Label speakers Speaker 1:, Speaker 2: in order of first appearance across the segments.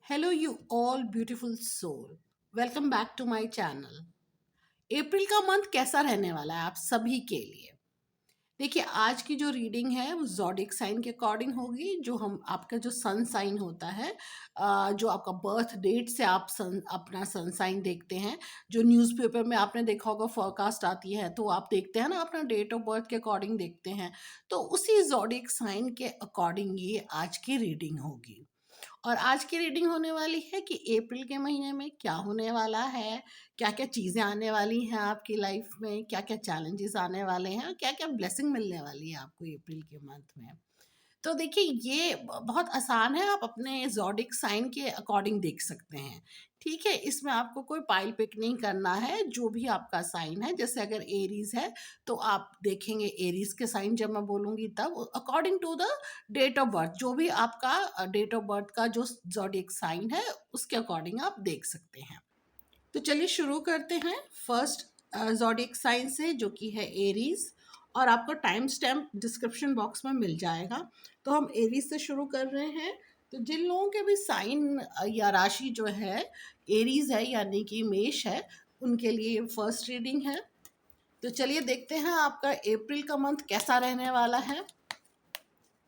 Speaker 1: Hello, you all beautiful soul. Welcome back to my channel. April का month कैसा रहने वाला है आप सभी के लिए? देखिए, आज की जो रीडिंग है वो ज़ोडिएक साइन के अकॉर्डिंग होगी। जो हम आपका जो सन साइन होता है, जो आपका बर्थ डेट से आप अपना सन साइन देखते हैं। जो न्यूज़पेपर में आपने देखा होगा फोरकास्ट आती है, तो आप देखते हैं ना, अपना डेट ऑफ बर्थ के अकॉर्डिंग देखते हैं। तो उसी ज़ोडिएक साइन के अकॉर्डिंग ये आज की रीडिंग होगी। और आज की रीडिंग होने वाली है कि अप्रैल के महीने में क्या होने वाला है, क्या-क्या चीज़ें आने वाली हैं आपकी लाइफ में, क्या-क्या चैलेंजेस आने वाले हैं और क्या-क्या ब्लेसिंग मिलने वाली है आपको अप्रैल के मंथ में। तो देखिए, ये बहुत आसान है, आप अपने ज़ोडिएक साइन के अकॉर्डिंग देख सकते हैं, ठीक है? इसमें आपको कोई पाइल पिक नहीं करना है, जो भी आपका साइन है। जैसे अगर एरीज़ है, तो आप देखेंगे एरीज़ के साइन जब मैं बोलूँगी तब according to the date of birth, जो भी आपका डेट ऑफ बर्थ का जो ज़ोडिएक साइन है, उसके अकॉर्डिंग आप देख सकते हैं। तो चलिए शुरू करते हैं फर्स्ट ज़ोडिएक साइन से, जो कि है एरीज़। और आपको टाइम स्टैम्प डिस्क्रिप्शन बॉक्स में मिल जाएगा। तो हम एरीज़ से शुरू कर रहे हैं। तो जिन लोगों के भी साइन या राशि जो है एरीज़ है, यानी कि मेष है, उनके लिए फर्स्ट रीडिंग है। तो चलिए देखते हैं आपका अप्रैल का मंथ कैसा रहने वाला है,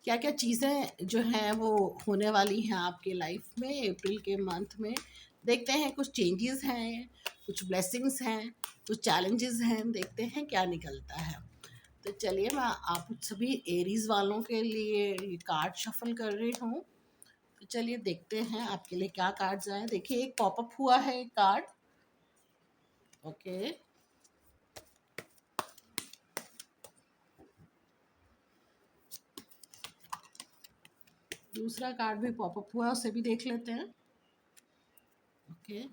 Speaker 1: क्या-क्या चीज़ें जो हैं वो होने वाली हैं आपके लाइफ में अप्रैल के मंथ में। देखते हैं कुछ चेंजेस हैं, कुछ ब्लेसिंग्स हैं, कुछ चैलेंजेस हैं, देखते हैं क्या निकलता है। तो चलिए, मैं आप सभी एरीज़ वालों के लिए ये कार्ड शफ़ल कर रही हूँ। तो चलिए देखते हैं आपके लिए क्या कार्ड्स आए। देखिए, एक पॉपअप हुआ है एक कार्ड। ओके। दूसरा कार्ड भी पॉपअप हुआ है, उसे भी देख लेते हैं। ओके।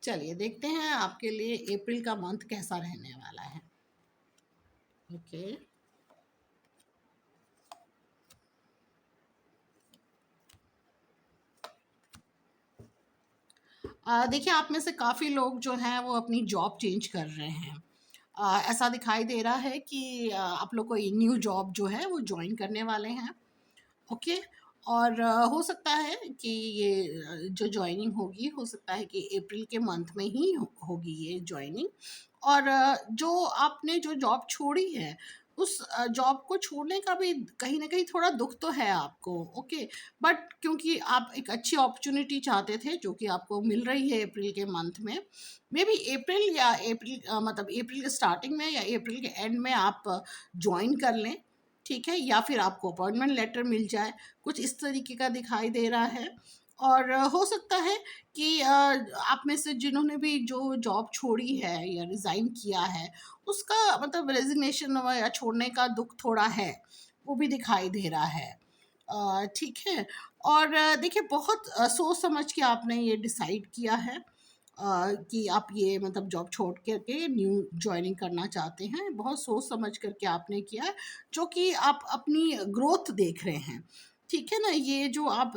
Speaker 1: चलिए देखते हैं आपके लिए अप्रैल का मंथ कैसा रहने वाला है। ओके। देखिए, आप में से काफ़ी लोग जो हैं वो अपनी जॉब चेंज कर रहे हैं। ऐसा दिखाई दे रहा है कि आप लोग कोई न्यू जॉब जो है वो जॉइन करने वाले हैं। ओके। और हो सकता है कि ये जो जॉइनिंग होगी, हो सकता है कि अप्रैल के मंथ में ही होगी ये जॉइनिंग। और जो आपने जो जॉब छोड़ी है, उस जॉब को छोड़ने का भी कहीं ना कहीं थोड़ा दुख तो है आपको। ओके। बट क्योंकि आप एक अच्छी अपॉर्चुनिटी चाहते थे, जो कि आपको मिल रही है अप्रैल के मंथ में, मे बी अप्रैल या अप्रैल मतलब अप्रैल के स्टार्टिंग में या अप्रैल के एंड में आप ज्वाइन कर लें, ठीक है? या फिर आपको अपॉइंटमेंट लेटर मिल जाए, कुछ इस तरीके का दिखाई दे रहा है। और हो सकता है कि आप में से जिन्होंने भी जो जॉब छोड़ी है या रिज़ाइन किया है, उसका मतलब रेज़िग्नेशन या छोड़ने का दुःख थोड़ा है, वो भी दिखाई दे रहा है। ठीक है? और देखिए, बहुत सोच समझ के आपने ये डिसाइड किया है कि आप ये मतलब जॉब छोड़ कर के न्यू जॉइनिंग करना चाहते हैं। बहुत सोच समझ कर के आपने किया है, जो कि आप अपनी ग्रोथ देख रहे हैं। ठीक है ना? ये जो आप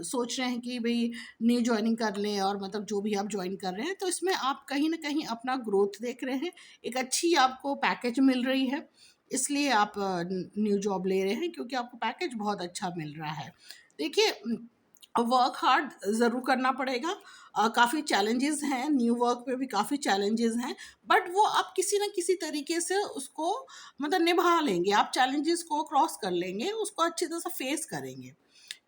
Speaker 1: सोच रहे हैं कि भई न्यू जॉइनिंग कर लें, और मतलब जो भी आप जॉइन कर रहे हैं, तो इसमें आप कहीं न कहीं अपना ग्रोथ देख रहे हैं। एक अच्छी आपको पैकेज मिल रही है, इसलिए आप न्यू जॉब ले रहे हैं, क्योंकि आपको पैकेज बहुत अच्छा मिल रहा है। देखिए, वर्क हार्ड ज़रूर करना पड़ेगा। काफ़ी चैलेंजेस हैं, न्यू वर्क पे भी काफ़ी चैलेंजेस हैं, बट वो आप किसी न किसी तरीके से उसको मतलब निभा लेंगे। आप चैलेंजेस को क्रॉस कर लेंगे, उसको अच्छी तरह से फेस करेंगे।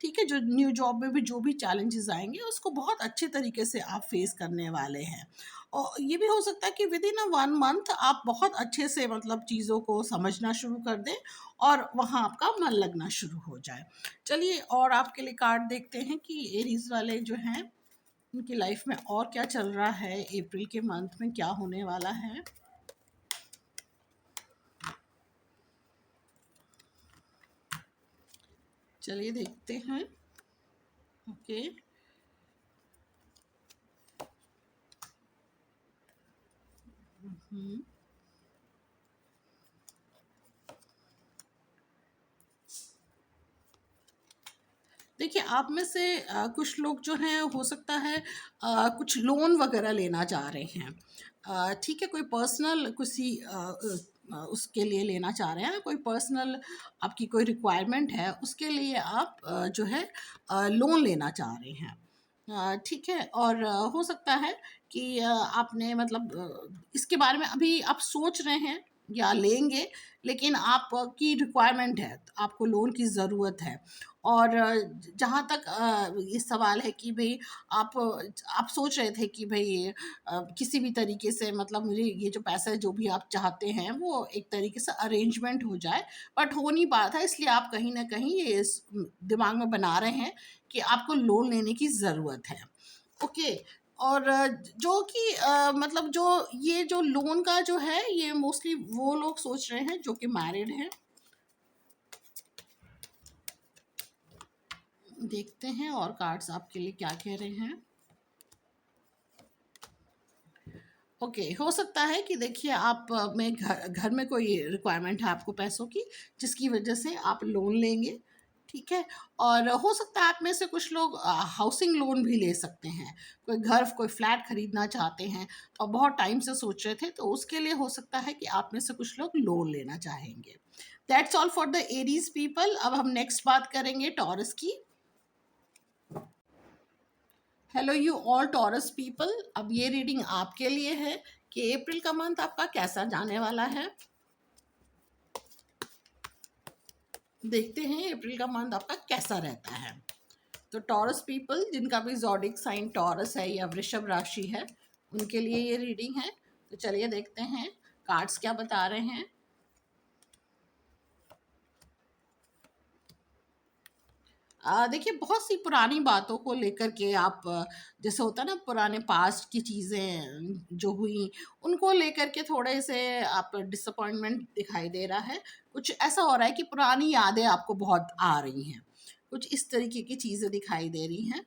Speaker 1: ठीक है? जो न्यू जॉब में भी जो भी चैलेंजेस आएँगे, उसको बहुत अच्छे तरीके से आप फेस करने वाले हैं। और ये भी हो सकता है कि विदिन 1 मंथ आप बहुत अच्छे से मतलब चीज़ों को समझना शुरू कर दें, और वहाँ आपका मन लगना शुरू हो जाए। चलिए, और आपके लिए कार्ड देखते हैं कि एरीज़ वाले जो हैं, उनकी लाइफ में और क्या चल रहा है, अप्रैल के मंथ में क्या होने वाला है। चलिए देखते हैं। ओके। हम्म। देखिए, आप में से कुछ लोग जो हैं, हो सकता है कुछ लोन वगैरह लेना चाह रहे हैं। ठीक है? कोई पर्सनल किसी उसके लिए लेना चाह रहे हैं, कोई पर्सनल आपकी कोई रिक्वायरमेंट है, उसके लिए आप जो है लोन लेना चाह रहे हैं। ठीक है। और हो सकता है कि आपने मतलब इसके बारे में अभी आप सोच रहे हैं या लेंगे, लेकिन आपकी रिक्वायरमेंट है, आपको लोन की ज़रूरत है। और जहाँ तक ये सवाल है कि भई आप सोच रहे थे कि भई किसी भी तरीके से मतलब मुझे ये जो पैसा है, जो भी आप चाहते हैं, वो एक तरीके से अरेंजमेंट हो जाए, बट हो नहीं पा रहा था, इसलिए आप कहीं न कहीं ये दिमाग में बना रहे हैं कि आपको लोन लेने की ज़रूरत है। ओके। और जो कि मतलब जो ये जो लोन का जो है, ये मोस्टली वो लोग सोच रहे हैं जो कि मैरिड हैं। देखते हैं और कार्ड्स आपके लिए क्या कह रहे हैं। ओके, हो सकता है कि देखिए आप में घर घर में कोई रिक्वायरमेंट है आपको पैसों की, जिसकी वजह से आप लोन लेंगे। ठीक है। और हो सकता है आप में से कुछ लोग हाउसिंग लोन भी ले सकते हैं। कोई घर, कोई फ्लैट खरीदना चाहते हैं, तो बहुत टाइम से सोच रहे थे, तो उसके लिए हो सकता है कि आप में से कुछ लोग लोन लेना चाहेंगे। That's all for the Aries people. अब हम नेक्स्ट बात करेंगे टॉरस की। Hello you all taurus people. अब ये रीडिंग आपके लिए है कि अप्रैल का मंथ आपका कैसा जाने वाला है। देखते हैं अप्रैल का मंथ आपका कैसा रहता है। तो टॉरस पीपल जिनका भी ज़ोडिक साइन टॉरस है या वृषभ राशि है, उनके लिए ये रीडिंग है। तो चलिए देखते हैं कार्ड्स क्या बता रहे हैं। देखिए, बहुत सी पुरानी बातों को लेकर के आप जैसे होता है ना, पुराने पास्ट की चीज़ें जो हुई, उनको लेकर के थोड़े से आप डिसअपॉइंटमेंट दिखाई दे रहा है। कुछ ऐसा हो रहा है कि पुरानी यादें आपको बहुत आ रही हैं। कुछ इस तरीके की चीज़ें दिखाई दे रही हैं।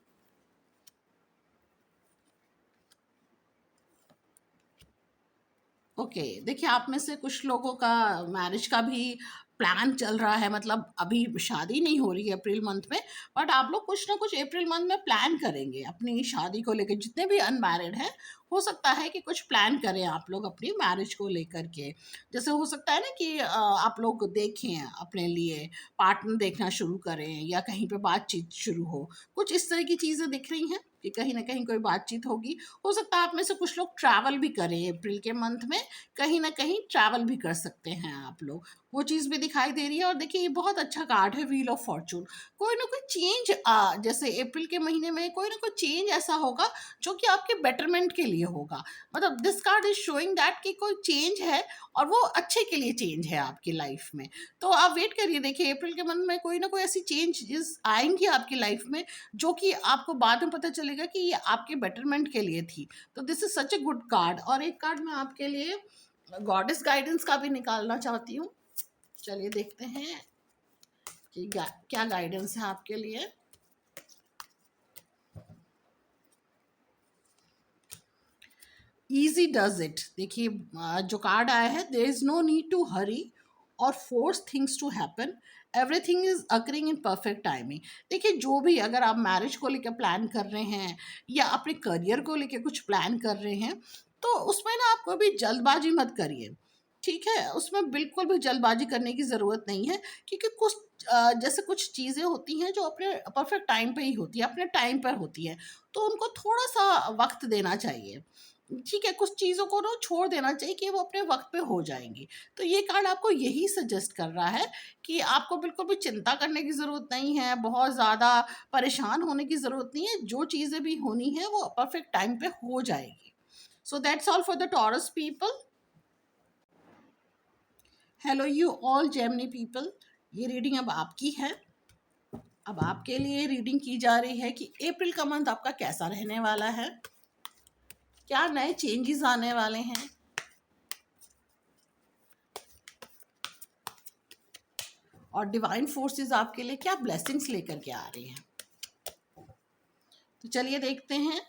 Speaker 1: ओके। देखिए, आप में से कुछ लोगों का मैरिज का भी प्लान चल रहा है, मतलब अभी शादी नहीं हो रही है अप्रैल मंथ में, बट आप लोग कुछ ना कुछ अप्रैल मंथ में प्लान करेंगे अपनी शादी को लेकर। जितने भी अनमैरिड हैं, हो सकता है कि कुछ प्लान करें आप लोग अपनी मैरिज को लेकर के। जैसे हो सकता है ना कि आप लोग देखें अपने लिए पार्टनर, देखना शुरू करें, या कहीं पे बातचीत शुरू हो। कुछ इस तरह की चीज़ें दिख रही हैं कि कहीं ना कहीं कोई बातचीत होगी। हो सकता है आप में से कुछ लोग ट्रैवल भी करें अप्रैल के मंथ में, कहीं न कहीं ट्रैवल भी कर सकते हैं आप लोग। वो चीज़ भी दिखाई दे रही है। और देखिए, ये बहुत अच्छा कार्ड है, व्हील ऑफ फॉर्च्यून। कोई ना कोई चेंज जैसे अप्रैल के महीने में कोई ना कोई चेंज ऐसा होगा जो कि आपके बेटरमेंट के लिए होगा। मतलब this card is showing that कि कोई चेंज है, और वो अच्छे के लिए चेंज है आपकी लाइफ में। तो आप वेट करिए, देखिए अप्रैल के मंथ में कोई ना कोई ऐसी चेंजेस आएँगी आपकी लाइफ में, जो कि आपको बाद में पता चलेगा कि ये आपके बेटरमेंट के लिए थी। तो this is such a good card. और एक कार्ड मैं आपके लिए गॉडेस गाइडेंस का भी निकालना चाहती हूँ। चलिए देखते हैं कि क्या गाइडेंस है आपके लिए। Easy does it. देखिए, जो कार्ड आया है, there is no need to hurry or force things to happen, everything is occurring in perfect timing. देखिए, जो भी अगर आप मैरिज को लेकर प्लान कर रहे हैं, या अपने करियर को लेकर कुछ प्लान कर रहे हैं, तो उसमें ना आप कभी जल्दबाजी मत करिए। ठीक है, उसमें बिल्कुल भी जल्दबाजी करने की ज़रूरत नहीं है, क्योंकि कुछ जैसे कुछ चीज़ें होती हैं जो अपने परफेक्ट टाइम पे ही होती है, अपने टाइम पर होती है, तो उनको थोड़ा सा वक्त देना चाहिए। ठीक है, कुछ चीज़ों को ना छोड़ देना चाहिए कि वो अपने वक़्त पे हो जाएँगी। तो ये कार्ड आपको यही सजेस्ट कर रहा है कि आपको बिल्कुल भी चिंता करने की ज़रूरत नहीं है, बहुत ज़्यादा परेशान होने की ज़रूरत नहीं है, जो चीज़ें भी होनी है वो परफेक्ट टाइम पे हो जाएगी। So that's all for the taurus people. Hello you all Gemini people. ये रीडिंग अब आपकी है। अब आपके लिए रीडिंग की जा रही है कि अप्रैल का मंथ आपका कैसा रहने वाला है, क्या नए चेंजेस आने वाले हैं, और डिवाइन फोर्सेस आपके लिए क्या ब्लेसिंग्स लेकर के आ रही हैं। तो चलिए देखते हैं।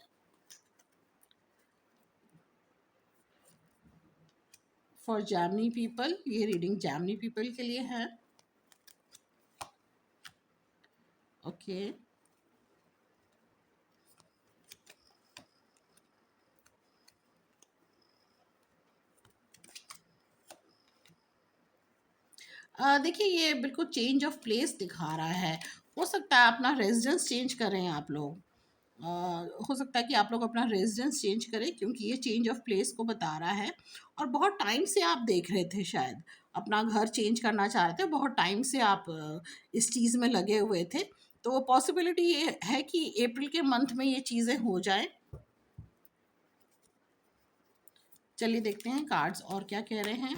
Speaker 1: फॉर जैमनी पीपल, ये रीडिंग जैमनी पीपल के लिए है। ओके। देखिए ये बिल्कुल चेंज ऑफ प्लेस दिखा रहा है। हो सकता है अपना रेज़िडेंस चेंज करें आप लोग। अ, हो सकता है कि आप लोग अपना रेज़िडेंस चेंज करें, क्योंकि ये चेंज ऑफ प्लेस को बता रहा है। और बहुत टाइम से आप देख रहे थे शायद, अपना घर चेंज करना चाह रहे थे, बहुत टाइम से आप इस चीज़ में लगे हुए थे। तो पॉसिबिलिटी ये है कि अप्रैल के मंथ में ये चीज़ें हो जाएँ। चलिए देखते हैं कार्ड्स और क्या कह रहे हैं।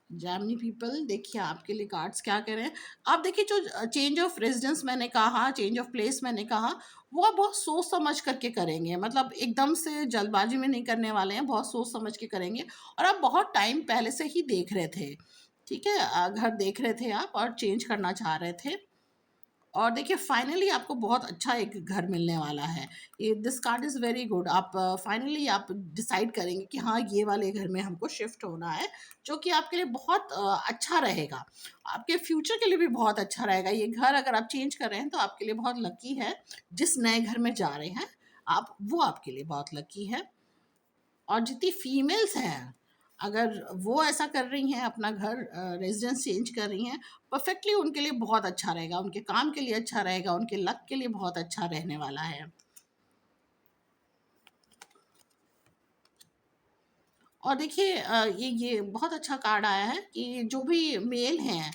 Speaker 1: जैमिनी पीपल, देखिए आपके लिए कार्ड्स क्या कह रहे हैं। आप देखिए जो चेंज ऑफ रेजिडेंस मैंने कहा, चेंज ऑफ प्लेस मैंने कहा, वो आप बहुत सोच समझ करके करेंगे, मतलब एकदम से जल्दबाजी में नहीं करने वाले हैं, बहुत सोच समझ के करेंगे। और आप बहुत टाइम पहले से ही देख रहे थे, ठीक है, घर देख रहे थे आप और चेंज करना चाह रहे थे। और देखिए फाइनली आपको बहुत अच्छा एक घर मिलने वाला है। ये this card is very good. आप फाइनली आप डिसाइड करेंगे कि हाँ, ये वाले घर में हमको शिफ्ट होना है, जो कि आपके लिए बहुत अच्छा रहेगा। आपके फ्यूचर के लिए भी बहुत अच्छा रहेगा। ये घर अगर आप चेंज कर रहे हैं तो आपके लिए बहुत लकी है। जिस नए घर में जा रहे हैं आप, वो आपके लिए बहुत लकी है। और जितनी फीमेल्स हैं, अगर वो ऐसा कर रही हैं, अपना घर रेज़िडेंस चेंज कर रही हैं, परफ़ेक्टली उनके लिए बहुत अच्छा रहेगा, उनके काम के लिए अच्छा रहेगा, उनके लक के लिए बहुत अच्छा रहने वाला है। और देखिए ये बहुत अच्छा कार्ड आया है कि जो भी मेल हैं,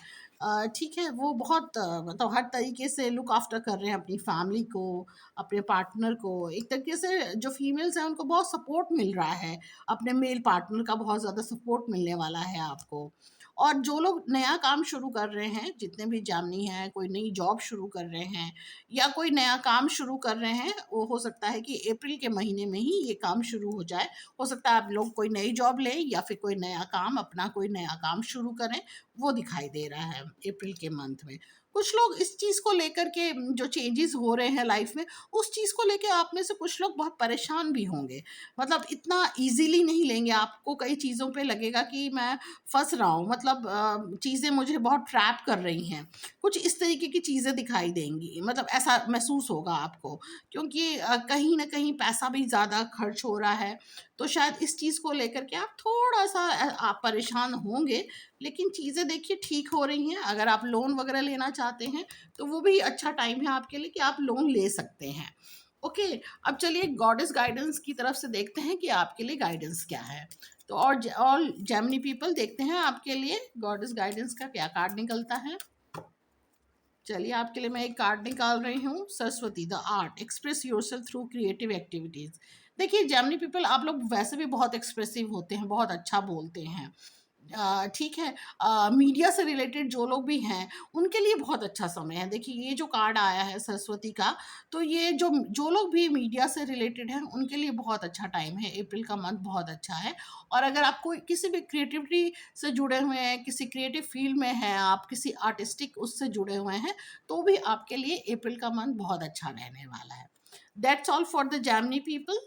Speaker 1: ठीक है, वो बहुत मतलब हर तरीके से लुक आफ्टर कर रहे हैं अपनी फैमिली को, अपने पार्टनर को। एक तरीके से जो फीमेल्स हैं उनको बहुत सपोर्ट मिल रहा है, अपने मेल पार्टनर का बहुत ज़्यादा सपोर्ट मिलने वाला है आपको। और जो लोग नया काम शुरू कर रहे हैं, जितने भी जामनी हैं, कोई नई जॉब शुरू कर रहे हैं या कोई नया काम शुरू कर रहे हैं, वो हो सकता है कि अप्रैल के महीने में ही ये काम शुरू हो जाए। हो सकता है आप लोग कोई नई जॉब लें या फिर कोई नया काम, अपना कोई नया काम शुरू करें, वो दिखाई दे रहा है अप्रैल के मंथ में। कुछ लोग इस चीज़ को लेकर के जो चेंजेस हो रहे हैं लाइफ में, उस चीज़ को लेके आप में से कुछ लोग बहुत परेशान भी होंगे। मतलब इतना ईज़िली नहीं लेंगे, आपको कई चीज़ों पे लगेगा कि मैं फँस रहा हूँ, मतलब चीज़ें मुझे बहुत ट्रैप कर रही हैं। कुछ इस तरीके की चीज़ें दिखाई देंगी, मतलब ऐसा महसूस होगा आपको, क्योंकि कहीं न कहीं पैसा भी ज़्यादा खर्च हो रहा है। तो शायद इस चीज़ को लेकर के आप थोड़ा-सा आप परेशान होंगे, लेकिन चीज़ें देखिए ठीक हो रही हैं। अगर आप लोन वग़ैरह लेना चाहते हैं, तो वो भी अच्छा टाइम है आपके लिए कि आप लोन ले सकते हैं। ओके, अब चलिए गॉडेस गाइडेंस की तरफ से देखते हैं कि आपके लिए गाइडेंस क्या है। तो ऑल जेमिनी पीपल, देखते हैं आपके लिए गॉडेस गाइडेंस का क्या कार्ड निकलता है। चलिए आपके लिए मैं एक कार्ड निकाल रही हूँ, Saraswati the art, express yourself through creative activities. देखिए जेमिनी पीपल, आप लोग वैसे भी बहुत एक्सप्रेसिव होते हैं, बहुत अच्छा बोलते हैं, ठीक है। मीडिया से रिलेटेड जो लोग भी हैं, उनके लिए बहुत अच्छा समय है। देखिए ये जो कार्ड आया है सरस्वती का, तो ये जो जो लोग भी मीडिया से रिलेटेड हैं, उनके लिए बहुत अच्छा टाइम है। अप्रैल का मंथ बहुत अच्छा है। और अगर आप कोई किसी भी क्रिएटिविटी से जुड़े हुए हैं, किसी क्रिएटिव फील्ड में हैं, आप किसी आर्टिस्टिक उससे जुड़े हुए हैं, तो भी आपके लिए अप्रैल का मंथ बहुत अच्छा रहने वाला है। That's all for the Jaimini people.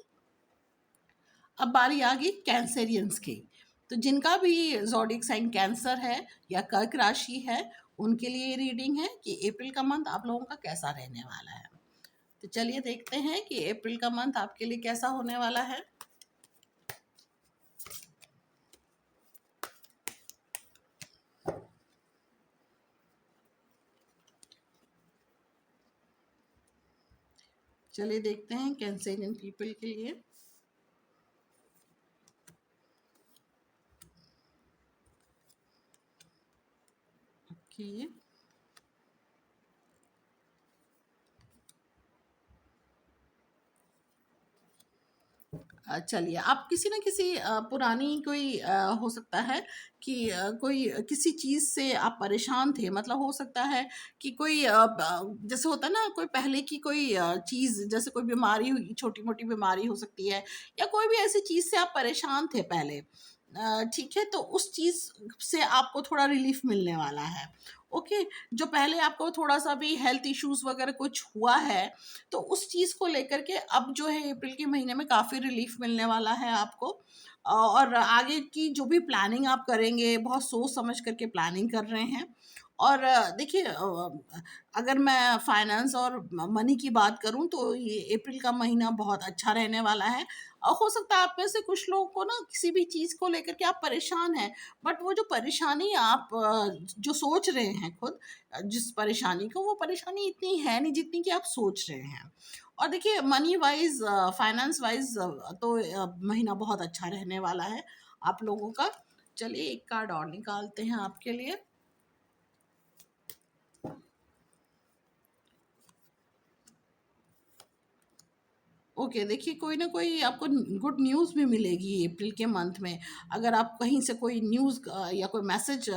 Speaker 1: अब बारी आ गई कैंसेरियंस की। तो जिनका भी ज़ोडिएक साइन कैंसर है या कर्क राशि है, उनके लिए ये रीडिंग है कि अप्रैल का मंथ आप लोगों का कैसा रहने वाला है। तो चलिए देखते हैं कि अप्रैल का मंथ आपके लिए कैसा होने वाला है। चलिए देखते हैं कैंसेरियन पीपल के लिए। ओके, चलिए आप किसी न किसी पुरानी कोई हो सकता है कि कोई किसी चीज़ से आप परेशान थे, मतलब हो सकता है कि कोई जैसे होता है ना, कोई पहले की कोई चीज़, जैसे कोई बीमारी हुई, छोटी मोटी बीमारी हो सकती है, या कोई भी ऐसी चीज़ से आप परेशान थे पहले, ठीक है, तो उस चीज़ से आपको थोड़ा रिलीफ मिलने वाला है। ओके, जो पहले आपको थोड़ा सा भी हेल्थ इश्यूज वगैरह कुछ हुआ है, तो उस चीज़ को लेकर के अब जो है अप्रैल के महीने में काफ़ी रिलीफ मिलने वाला है आपको। और आगे की जो भी प्लानिंग आप करेंगे, बहुत सोच समझ करके प्लानिंग कर रहे हैं। और देखिए, अगर मैं फाइनेंस और मनी की बात करूं तो ये अप्रैल का महीना बहुत अच्छा रहने वाला है। और हो सकता है आप में से कुछ लोगों को ना किसी भी चीज़ को लेकर के आप परेशान हैं, बट वो जो परेशानी आप जो सोच रहे हैं खुद, जिस परेशानी को, वो परेशानी इतनी है नहीं जितनी कि आप सोच रहे हैं। और देखिए, मनी वाइज, फाइनेंस वाइज तो महीना बहुत अच्छा रहने वाला है आप लोगों का। चलिए एक कार्ड और निकालते हैं आपके लिए। ओके, देखिए, कोई ना कोई आपको गुड न्यूज़ भी मिलेगी अप्रैल के मंथ में। अगर आप कहीं से कोई न्यूज़ या कोई मैसेज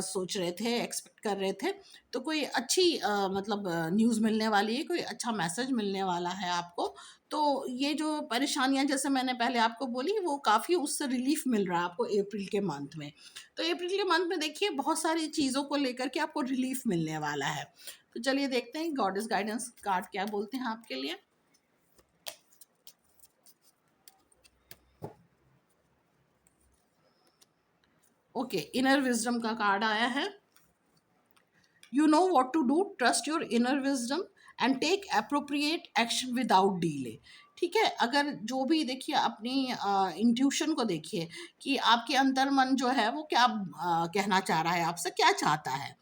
Speaker 1: सोच रहे थे, एक्सपेक्ट कर रहे थे, तो कोई अच्छी मतलब न्यूज़ मिलने वाली है, कोई अच्छा मैसेज मिलने वाला है आपको। तो ये जो परेशानियां जैसे मैंने पहले आपको बोली, वो काफ़ी उससे रिलीफ मिल रहा है आपको अप्रैल के मंथ में। तो अप्रैल के मंथ में देखिए बहुत सारी चीज़ों को लेकर के आपको रिलीफ मिलने वाला है। तो चलिए देखते हैं गॉडेस गाइडेंस कार्ड क्या बोलते हैं आपके लिए। ओके, इनर विजडम का कार्ड आया है। You know what to do, trust your inner wisdom and take appropriate action without delay. ठीक है, अगर जो भी देखिए अपनी इंट्यूशन को देखिए कि आपके अंतर मन जो है वो क्या कहना चाह रहा है, आपसे क्या चाहता है।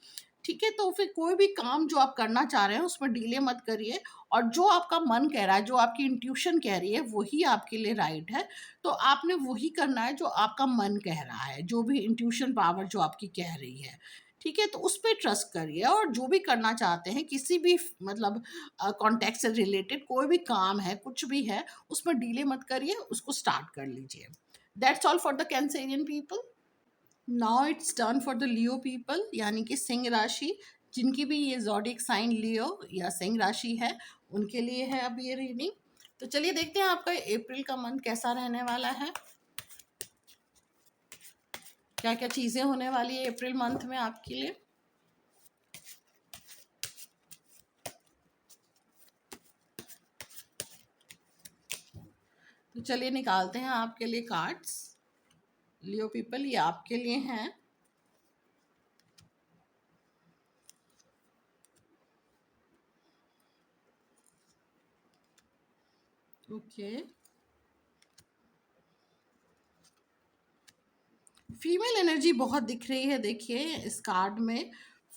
Speaker 1: ठीक है, तो फिर कोई भी काम जो आप करना चाह रहे हैं उसमें डीले मत करिए। और जो आपका मन कह रहा है, जो आपकी इंट्यूशन कह रही है, वही आपके लिए राइट है। तो आपने वही करना है जो आपका मन कह रहा है, जो भी इंट्यूशन पावर जो आपकी कह रही है। ठीक है, तो उस पे ट्रस्ट करिए, और जो भी करना चाहते हैं किसी भी मतलब कॉन्टेक्ट से रिलेटेड कोई भी काम है, कुछ भी है, उसमें डीले मत करिए, उसको स्टार्ट कर लीजिए। That's all for the Cancerian people. Now it's turn for the Leo people, यानी कि सिंह राशि। जिनकी भी ये ज़ोडिक साइन लियो या सिंह राशि है, उनके लिए है अब ये रीडिंग। तो चलिए देखते हैं आपका अप्रैल का मंथ कैसा रहने वाला है, क्या क्या चीज़ें होने वाली है अप्रैल मंथ में आपके लिए। तो चलिए निकालते हैं आपके लिए कार्ड्स। लियो पीपल, ये आपके लिए हैं। ओके, फीमेल एनर्जी बहुत दिख रही है देखिए इस कार्ड में।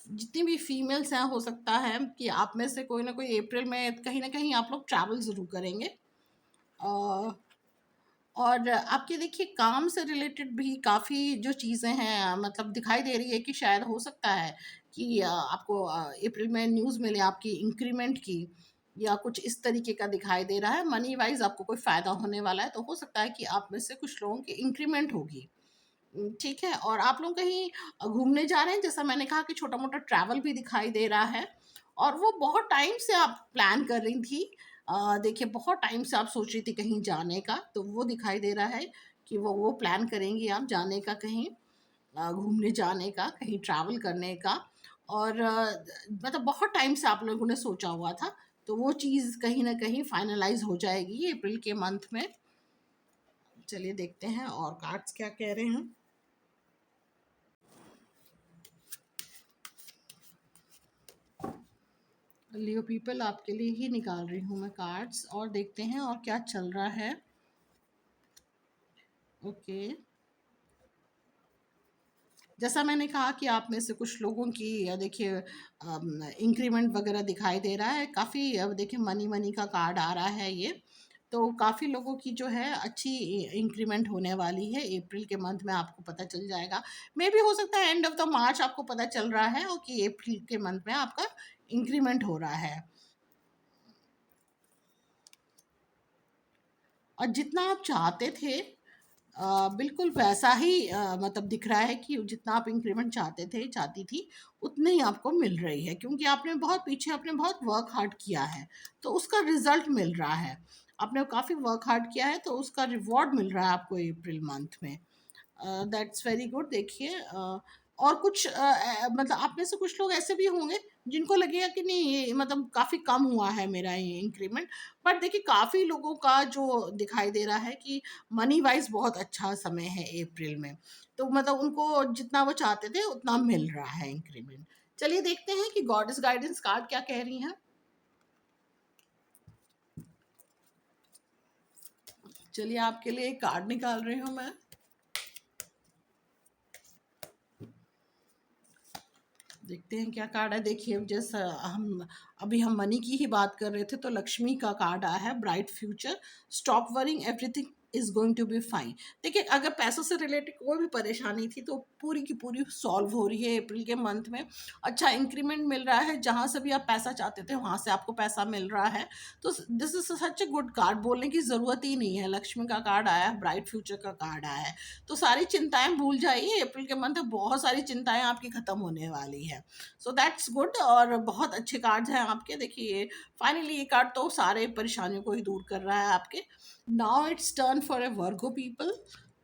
Speaker 1: जितनी भी फीमेल्स हैं, हो सकता है कि आप में से कोई ना कोई अप्रैल में कहीं ना कहीं आप लोग ट्रैवल ज़रूर करेंगे। और आपके देखिए काम से रिलेटेड भी काफ़ी जो चीज़ें हैं मतलब दिखाई दे रही है कि शायद हो सकता है कि आपको अप्रैल में न्यूज़ मिले आपकी इंक्रीमेंट की, या कुछ इस तरीके का दिखाई दे रहा है। मनी वाइज आपको कोई फ़ायदा होने वाला है, तो हो सकता है कि आप में से कुछ लोगों की इंक्रीमेंट होगी। ठीक है, और आप लोग कहीं घूमने जा रहे हैं, जैसा मैंने कहा कि छोटा-मोटा ट्रैवल भी दिखाई दे रहा है। और वो बहुत टाइम से आप प्लान कर रही थी। देखिए बहुत टाइम से आप सोच रही थी कहीं जाने का, तो वो दिखाई दे रहा है कि वो प्लान करेंगी आप जाने का, कहीं घूमने जाने का, कहीं ट्रैवल करने का। और मतलब बहुत टाइम से आप लोगों ने सोचा हुआ था, तो वो चीज़ कहीं न कहीं फाइनलाइज़ हो जाएगी अप्रैल के मंथ में। चलिए देखते हैं और कार्ड्स क्या कह रहे हैं। लियो पीपल, आपके लिए ही निकाल रही हूँ मैं कार्ड्स, और देखते हैं और क्या चल रहा है। ओके, जैसा मैंने कहा कि आप में से कुछ लोगों की देखिए इंक्रीमेंट वगैरह दिखाई दे रहा है काफ़ी। अब देखिए मनी मनी का कार्ड आ रहा है ये, तो काफ़ी लोगों की जो है अच्छी इंक्रीमेंट होने वाली है अप्रैल के मंथ में, आपको पता चल जाएगा। मे भी हो सकता है एंड ऑफ द मार्च आपको पता चल रहा है और कि अप्रैल के मंथ में आपका इंक्रीमेंट हो रहा है। और जितना आप चाहते थे बिल्कुल वैसा ही मतलब दिख रहा है कि जितना आप इंक्रीमेंट चाहते थे, चाहती थी, उतने ही आपको मिल रही है, क्योंकि आपने बहुत पीछे आपने बहुत वर्क हार्ड किया है, तो उसका रिजल्ट मिल रहा है। आपने काफ़ी वर्क हार्ड किया है, तो उसका रिवॉर्ड मिल रहा है आपको अप्रैल मंथ में। That's very good. देखिए और कुछ मतलब आप में से कुछ लोग ऐसे भी होंगे जिनको लगेगा कि नहीं ये मतलब काफ़ी कम हुआ है मेरा ये इंक्रीमेंट। बट देखिए काफ़ी लोगों का जो दिखाई दे रहा है कि मनी वाइज बहुत अच्छा समय है अप्रैल में। तो मतलब उनको जितना वो चाहते थे उतना मिल रहा है इंक्रीमेंट। चलिए देखते हैं कि गॉडेस गाइडेंस कार्ड क्या कह रही हैं। चलिए आपके लिए एक कार्ड निकाल रही हूँ मैं। देखते हैं क्या कार्ड है। देखिए जैसा हम अभी हम मनी की ही बात कर रहे थे तो लक्ष्मी का कार्ड आया है, bright future, stop worrying, everything is going to be fine. देखिए अगर पैसों से रिलेटेड कोई भी परेशानी थी तो पूरी की पूरी सॉल्व हो रही है अप्रैल के मंथ में। अच्छा इंक्रीमेंट मिल रहा है, जहाँ से भी आप पैसा चाहते थे वहाँ से आपको पैसा मिल रहा है। तो this is such a good card, बोलने की ज़रूरत ही नहीं है। लक्ष्मी का कार्ड आया है, ब्राइट फ्यूचर का कार्ड आया है। तो सारी चिंताएं भूल जाइए, अप्रैल के मंथ में बहुत सारी चिंताएं आपकी खत्म होने वाली है। सो दैट्स गुड, और बहुत अच्छे कार्ड्स हैं आपके। देखिए फाइनली ये कार्ड तो सारे परेशानियों को ही दूर कर रहा है आपके। Now it's turn for a Virgo people,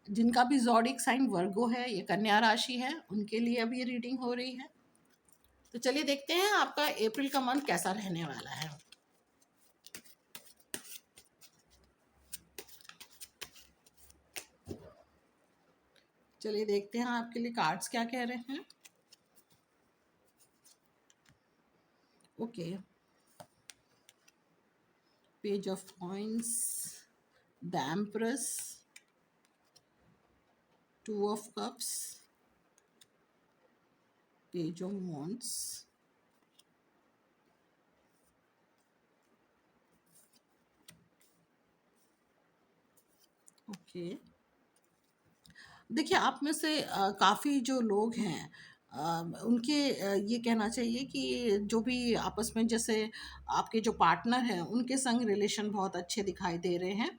Speaker 1: जिनका भी ज़ोडिक साइन वर्गो है, ये कन्या राशि है, उनके लिए अब ये रीडिंग हो रही है। तो चलिए देखते हैं आपका अप्रैल का मंथ कैसा रहने वाला है। चलिए देखते हैं आपके लिए कार्ड्स क्या कह रहे हैं। Okay, page of coins, the empress, two of cups, page of wands, okay. देखिए आप में से काफ़ी जो लोग हैं उनके ये कहना चाहिए कि जो भी आपस में जैसे आपके जो पार्टनर हैं उनके संग रिलेशन बहुत अच्छे दिखाई दे रहे हैं।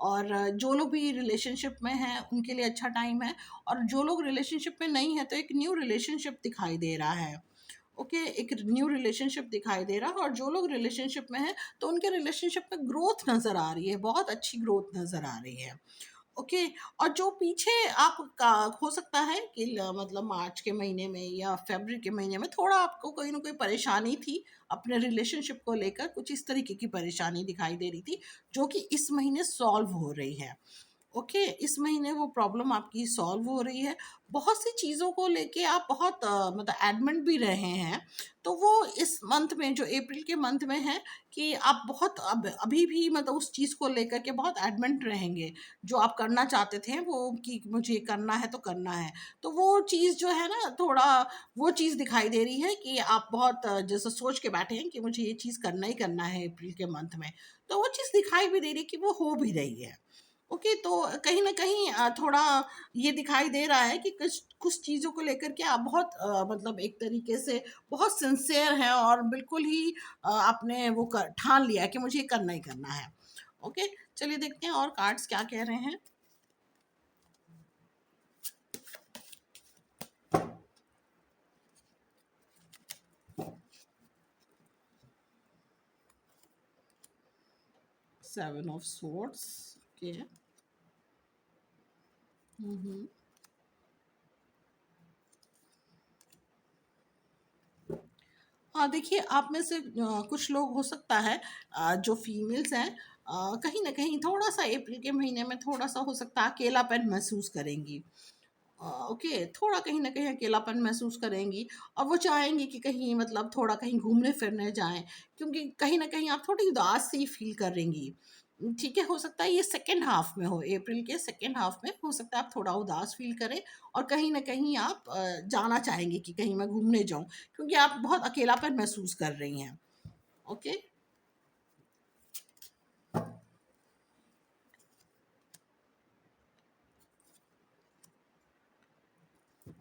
Speaker 1: और जो लोग भी रिलेशनशिप में हैं उनके लिए अच्छा टाइम है। और जो लोग रिलेशनशिप में नहीं है तो एक न्यू रिलेशनशिप दिखाई दे रहा है। ओके, एक न्यू रिलेशनशिप दिखाई दे रहा है। और जो लोग रिलेशनशिप में हैं तो उनके रिलेशनशिप में ग्रोथ नज़र आ रही है, बहुत अच्छी ग्रोथ नज़र आ रही है। ओके। और जो पीछे आप का हो सकता है कि मतलब मार्च के महीने में या फरवरी के महीने में थोड़ा आपको कोई ना कोई परेशानी थी अपने रिलेशनशिप को लेकर, कुछ इस तरीके की परेशानी दिखाई दे रही थी जो कि इस महीने सॉल्व हो रही है। ओके, इस महीने वो प्रॉब्लम आपकी सॉल्व हो रही है। बहुत सी चीज़ों को लेके आप बहुत मतलब एडमेंट भी रहे हैं। तो वो इस मंथ में जो अप्रैल के मंथ में है कि आप बहुत अब अभी भी मतलब उस चीज़ को लेकर के बहुत एडमेंट रहेंगे। जो आप करना चाहते थे वो कि मुझे ये करना है तो करना है। तो वो चीज़ जो है ना थोड़ा वो चीज़ दिखाई दे रही है कि आप बहुत जैसे सोच के बैठे हैं कि मुझे ये चीज़ करना ही करना है अप्रैल के मंथ में। तो वो चीज़ दिखाई भी दे रही है कि वो हो भी रही है। ओके, तो कहीं न कहीं थोड़ा ये दिखाई दे रहा है कि कुछ कुछ चीज़ों को लेकर के आप बहुत मतलब एक तरीके से बहुत सिंसियर हैं और बिल्कुल ही आपने वो ठान लिया है कि मुझे ये करना ही करना है। ओके, चलिए देखते हैं और कार्ड्स क्या कह रहे हैं। Seven of swords, okay. हुँ, हुँ। हाँ, देखिए आप में से कुछ लोग हो सकता है जो फीमेल्स हैं कहीं न कहीं थोड़ा-सा अप्रैल के महीने में थोड़ा-सा हो सकता है अकेलापन महसूस करेंगी। ओके, थोड़ा कहीं न कहीं अकेलापन महसूस करेंगी और वो चाहेंगी कि कहीं मतलब थोड़ा कहीं घूमने-फिरने जाएँ, क्योंकि कहीं न कहीं आप थोड़ी उदास सी फ़ील करेंगी। ठीक है, हो सकता है ये सेकंड हाफ़ में हो, अप्रैल के सेकंड हाफ़ में हो सकता है आप थोड़ा उदास फ़ील करें और कहीं न कहीं आप जाना चाहेंगी कि कहीं मैं घूमने जाऊँ, क्योंकि आप बहुत अकेलापन महसूस कर रही हैं। ओके?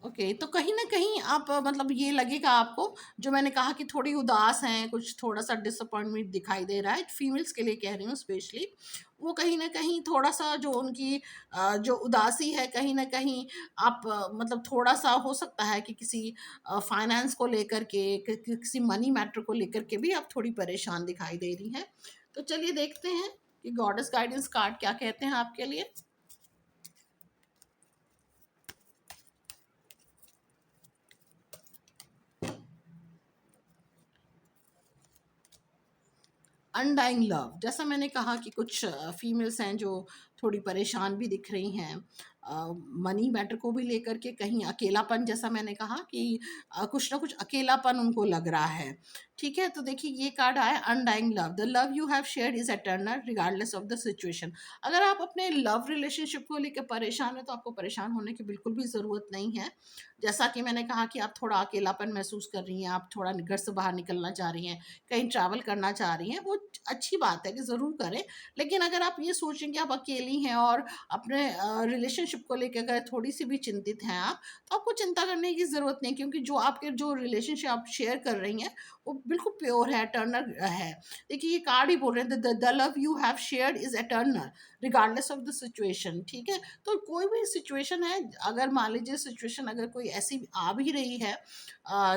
Speaker 1: ओके, तो कहीं न कहीं आप मतलब ये लगेगा आपको, जो मैंने कहा कि थोड़ी उदास हैं, कुछ थोड़ा-सा डिसअपॉइंटमेंट दिखाई दे रहा है, फीमेल्स के लिए कह रही हूँ स्पेशली। वो कहीं न कहीं थोड़ा-सा जो उनकी जो उदासी है कहीं न कहीं आप मतलब थोड़ा-सा हो सकता है कि किसी फाइनेंस को लेकर के किसी मनी मैटर को लेकर के भी आप थोड़ी परेशान दिखाई दे रही हैं। तो चलिए देखते हैं कि गॉडेस गाइडेंस कार्ड क्या कहते हैं आपके लिए। Undying love. जैसा मैंने कहा कि कुछ फीमेल्स हैं जो थोड़ी परेशान भी दिख रही हैं मनी मैटर को भी लेकर के, कहीं अकेलापन, जैसा मैंने कहा कि कुछ ना कुछ अकेलापन उनको लग रहा है। ठीक है, तो देखिए ये कार्ड आया undying love. The love you have shared is eternal regardless of the situation. अगर आप अपने लव रिलेशनशिप को लेकर परेशान है तो आपको परेशान होने की बिल्कुल भी ज़रूरत नहीं है। जैसा कि मैंने कहा कि आप थोड़ा अकेलापन महसूस कर रही हैं, आप थोड़ा घर से बाहर निकलना चाह रही हैं, कहीं ट्रैवल करना चाह रही हैं, वो अच्छी बात है कि ज़रूर करें। लेकिन अगर आप ये सोचें कि आप अकेली हैं और अपने रिलेशनशिप को लेकर अगर थोड़ी सी भी चिंतित हैं आप, तो आपको चिंता करने की ज़रूरत नहीं, क्योंकि जो आपके जो रिलेशनशिप आप शेयर कर रही हैं वो बिल्कुल प्योर है, एटर्नल है। देखिए ये कार्ड ही बोल रहे हैं the love you have shared is eternal regardless of the situation. ठीक है, तो कोई भी सिचुएशन है, अगर मान लीजिए सिचुएशन अगर कोई ऐसी आ भी रही है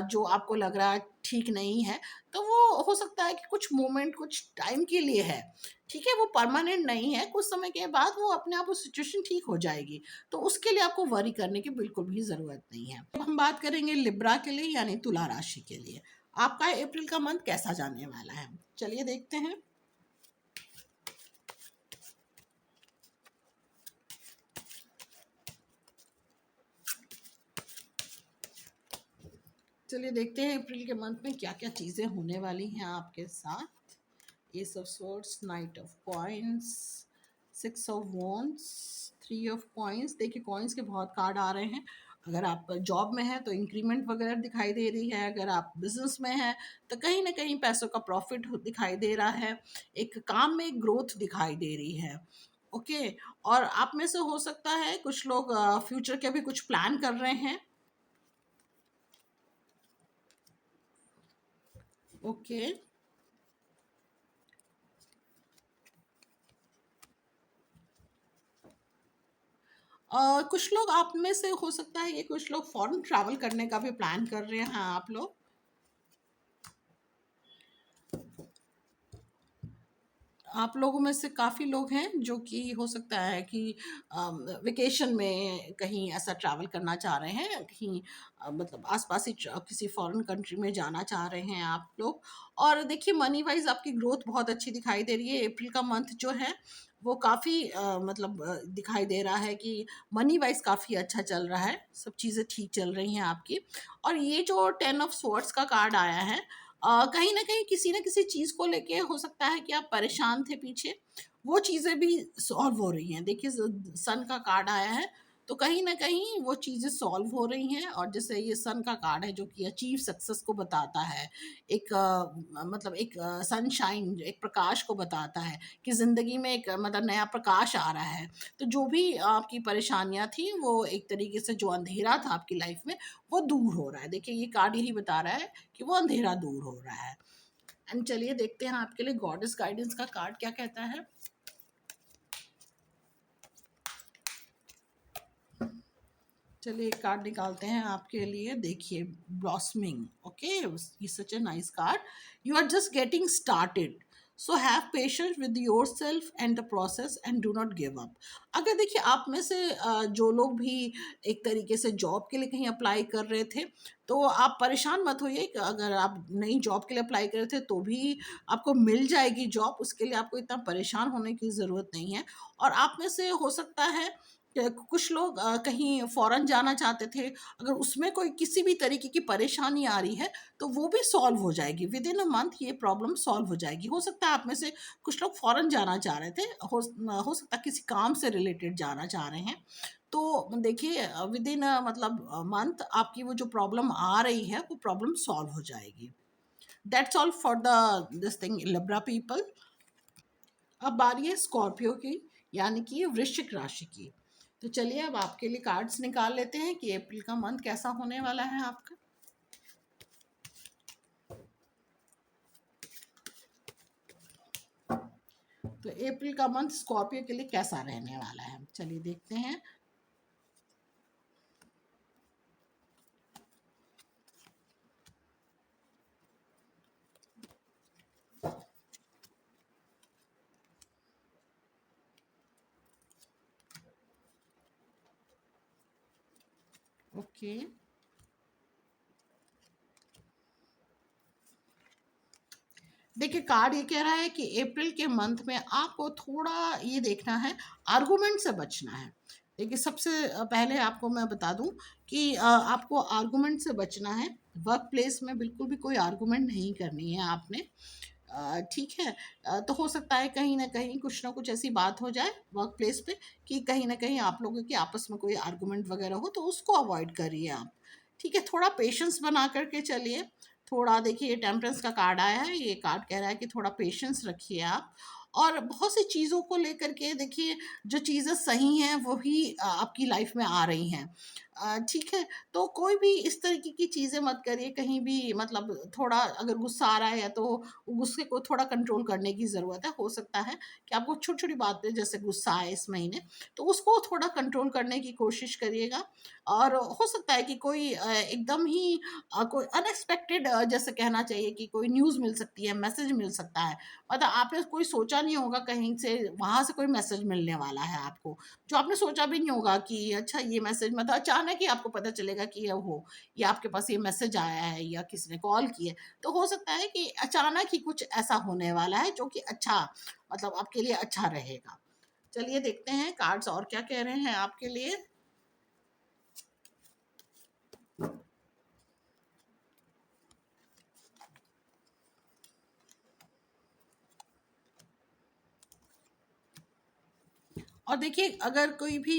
Speaker 1: जो आपको लग रहा है ठीक नहीं है, तो वो हो सकता है कि कुछ मोमेंट कुछ टाइम के लिए है। ठीक है, वो परमानेंट नहीं है, कुछ समय के बाद वो अपने आप वो सिचुएशन ठीक हो जाएगी। तो उसके लिए आपको वरी करने की बिल्कुल भी ज़रूरत नहीं है। अब हम बात करेंगे लिब्रा के लिए, यानी तुला राशि के लिए। आपका अप्रैल का मंथ कैसा जाने वाला है, चलिए देखते हैं। चलिए देखते हैं अप्रैल के मंथ में क्या क्या चीज़ें होने वाली हैं आपके साथ। S of swords, night of coins, six of wands, three of coins. देखिए कॉइन्स के बहुत कार्ड आ रहे हैं। अगर आप जॉब में हैं तो इंक्रीमेंट वगैरह दिखाई दे रही है, अगर आप बिजनेस में हैं तो कहीं ना कहीं पैसों का प्रॉफिट दिखाई दे रहा है, एक काम में ग्रोथ दिखाई दे रही है। ओके, और आप में से हो सकता है कुछ लोग फ्यूचर के भी कुछ प्लान कर रहे हैं। ओके, कुछ लोग आप में से हो सकता है ये कुछ लोग फॉरेन ट्रैवल करने का भी प्लान कर रहे हैं आप लोग। आप लोगों में से काफ़ी लोग हैं जो कि हो सकता है कि वेकेशन में कहीं ऐसा ट्रैवल करना चाह रहे हैं, कहीं मतलब आसपास ही किसी फॉरेन कंट्री में जाना चाह रहे हैं आप लोग। और देखिए मनी वाइज आपकी ग्रोथ बहुत अच्छी दिखाई दे रही है। अप्रैल का मंथ जो है वो काफ़ी मतलब दिखाई दे रहा है कि मनी वाइज काफ़ी अच्छा चल रहा है, सब चीज़ें ठीक चल रही हैं आपकी। और ये जो टेन ऑफ स्वॉर्ड्स का कार्ड आया है, कहीं न किसी चीज़ को लेके हो सकता है कि आप परेशान थे पीछे, वो चीज़ें भी सॉल्व हो रही हैं। देखिए सन का कार्ड आया है, तो कहीं न कहीं वो चीज़ें सॉल्व हो रही हैं। और जैसे ये सन का कार्ड है जो कि अचीव सक्सेस को बताता है, एक मतलब एक सनशाइन, एक प्रकाश को बताता है कि ज़िंदगी में एक मतलब नया प्रकाश आ रहा है। तो जो भी आपकी परेशानियाँ थी, वो एक तरीके से जो अंधेरा था आपकी लाइफ़ में, वो दूर हो रहा है। देखिए ये कार्ड यही बता रहा है कि वो अंधेरा दूर हो रहा है। एंड चलिए देखते हैं आपके लिए गॉडेस गाइडेंस का कार्ड क्या कहता है। चलिए एक कार्ड निकालते हैं आपके लिए। देखिए ब्लॉसमिंग, ओके, ये such a nice card. You are just getting started, so have patience with yourself and the process and do not give up. अगर देखिए आप में से जो लोग भी एक तरीके से जॉब के लिए कहीं अप्लाई कर रहे थे, तो आप परेशान मत होइए कि अगर आप नई जॉब के लिए अप्लाई कर रहे थे तो भी आपको मिल जाएगी जॉब, उसके लिए आपको इतना परेशान होने की ज़रूरत नहीं है। और आप में से हो सकता है कुछ लोग कहीं फ़ॉरेन जाना चाहते थे, अगर उसमें कोई किसी भी तरीके की परेशानी आ रही है, तो वो भी सॉल्व हो जाएगी। विदिन अ मंथ ये प्रॉब्लम सॉल्व हो जाएगी। हो सकता है आप में से कुछ लोग फ़ॉरेन जाना चाह रहे थे, हो सकता है किसी काम से रिलेटेड जाना चाह रहे हैं। तो देखिए विदिन मतलब मंथ आपकी वो जो प्रॉब्लम आ रही है, वो प्रॉब्लम सॉल्व हो जाएगी। That's all for the this thing Libra people. अब बारी है स्कॉर्पियो की, यानी कि वृश्चिक राशि की। तो चलिए अब आपके लिए कार्ड्स निकाल लेते हैं कि अप्रैल का मंथ कैसा होने वाला है आपका। तो अप्रैल का मंथ स्कॉर्पियो के लिए कैसा रहने वाला है, चलिए देखते हैं। ओके, देखिए कार्ड ये कह रहा है कि अप्रैल के मंथ में आपको थोड़ा ये देखना है, आर्गुमेंट से बचना है। देखिए सबसे पहले आपको मैं बता दूं कि आपको आर्गुमेंट से बचना है। वर्क प्लेस में बिल्कुल भी कोई आर्गुमेंट नहीं करनी है आपने। ठीक है। तो हो सकता है कहीं ना कहीं कुछ ना कुछ ऐसी बात हो जाए वर्क प्लेस पे कि कहीं ना कहीं आप लोगों के आपस में कोई आर्गुमेंट वगैरह हो, तो उसको अवॉइड करिए आप। ठीक है, थोड़ा पेशेंस बना करके चलिए। थोड़ा देखिए, ये टेम्परेंस का कार्ड आया है, ये कार्ड कह रहा है कि थोड़ा पेशेंस रखिए आप। और बहुत सी चीज़ों को लेकर के देखिए, जो चीज़ें सही हैं वही आपकी लाइफ में आ रही हैं। ठीक है। तो कोई भी इस तरीके की चीज़ें मत करिए कहीं भी, मतलब थोड़ा अगर गुस्सा आ रहा है तो गुस्से को थोड़ा कंट्रोल करने की ज़रूरत है। हो सकता है कि आपको छोटी-छोटी बात पे जैसे गुस्सा आए इस महीने, तो उसको थोड़ा कंट्रोल करने की कोशिश करिएगा। और हो सकता है कि कोई एकदम ही कोई अनएक्सपेक्टेड, जैसे कहना चाहिए कि कोई न्यूज़ मिल सकती है, मैसेज मिल सकता है। मतलब आपने कोई सोचा नहीं होगा कहीं से, वहाँ से कोई मैसेज मिलने वाला है आपको, जो आपने सोचा भी नहीं होगा कि अच्छा ये मैसेज, मतलब अचानक ही आपको पता चलेगा कि ये आपके पास ये मैसेज आया है या किसी ने कॉल की है। तो हो सकता है कि अचानक ही कुछ ऐसा होने वाला है जो कि अच्छा, मतलब आपके लिए अच्छा रहेगा। चलिए देखते हैं कार्ड्स और क्या कह रहे हैं आपके लिए। और देखिए अगर कोई भी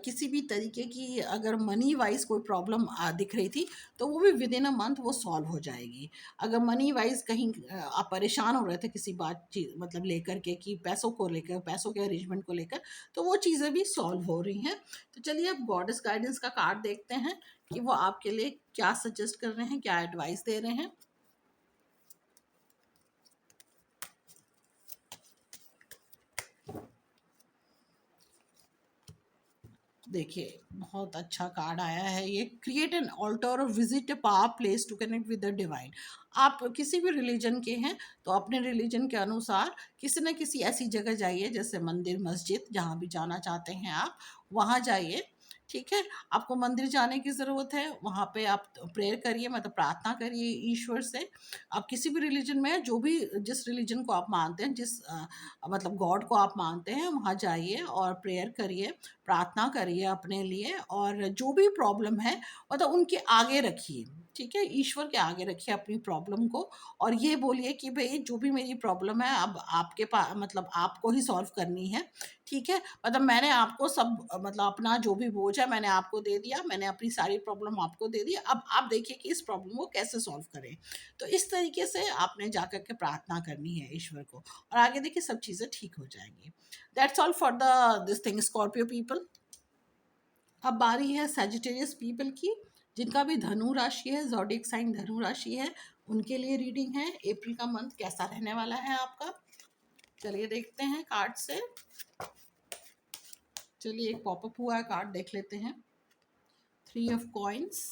Speaker 1: किसी भी तरीके की अगर मनी वाइज कोई प्रॉब्लम दिख रही थी, तो वो भी विद इन अ मंथ वो सॉल्व हो जाएगी। अगर मनी वाइज कहीं आप परेशान हो रहे थे किसी बात चीज मतलब लेकर के, कि पैसों को लेकर, पैसों के अरेंजमेंट को लेकर, तो वो चीज़ें भी सॉल्व हो रही हैं। तो चलिए अब गॉडेस गाइडेंस का कार्ड देखते हैं कि वो आपके लिए क्या सजेस्ट कर रहे हैं, क्या एडवाइस दे रहे हैं। देखिए बहुत अच्छा कार्ड आया है ये, क्रिएट एन ऑल्टर और visit a power place to connect with the divine. आप किसी भी रिलीजन के हैं तो अपने रिलीजन के अनुसार किसी न किसी ऐसी जगह जाइए, जैसे मंदिर, मस्जिद, जहाँ भी जाना चाहते हैं आप वहाँ जाइए। ठीक है। आपको मंदिर जाने की ज़रूरत है, वहाँ पे आप प्रेयर करिए, मतलब प्रार्थना करिए ईश्वर से। आप किसी भी रिलीजन में, जो भी जिस रिलीजन को आप मानते हैं, जिस मतलब गॉड को आप मानते हैं, वहाँ जाइए और प्रेयर करिए, प्रार्थना करिए अपने लिए। और जो भी प्रॉब्लम है मतलब उनके आगे रखिए। ठीक है, ईश्वर के आगे रखिए अपनी प्रॉब्लम को। और ये बोलिए कि भाई जो भी मेरी प्रॉब्लम है अब आपके पास, मतलब आपको ही सॉल्व करनी है। ठीक है, मतलब मैंने आपको सब, मतलब अपना जो भी बोझ है मैंने आपको दे दिया, मैंने अपनी सारी प्रॉब्लम आपको दे दी, अब आप देखिए कि इस प्रॉब्लम को कैसे सॉल्व करें। तो इस तरीके से आपने जाकर के प्रार्थना करनी है ईश्वर को, और आगे देखिए सब चीज़ें ठीक हो जाएंगी। That's all for the this thing Scorpio people. अब बारी है सैजिटेरियस पीपल की, जिनका भी धनु राशि है, ज़ोडिएक साइन धनु राशि है। उनके लिए रीडिंग है, अप्रैल का मंथ कैसा रहने वाला है आपका। चलिए देखते हैं कार्ड से। चलिए एक पॉपअप हुआ है, कार्ड देख लेते हैं। 3 ऑफ कॉइन्स।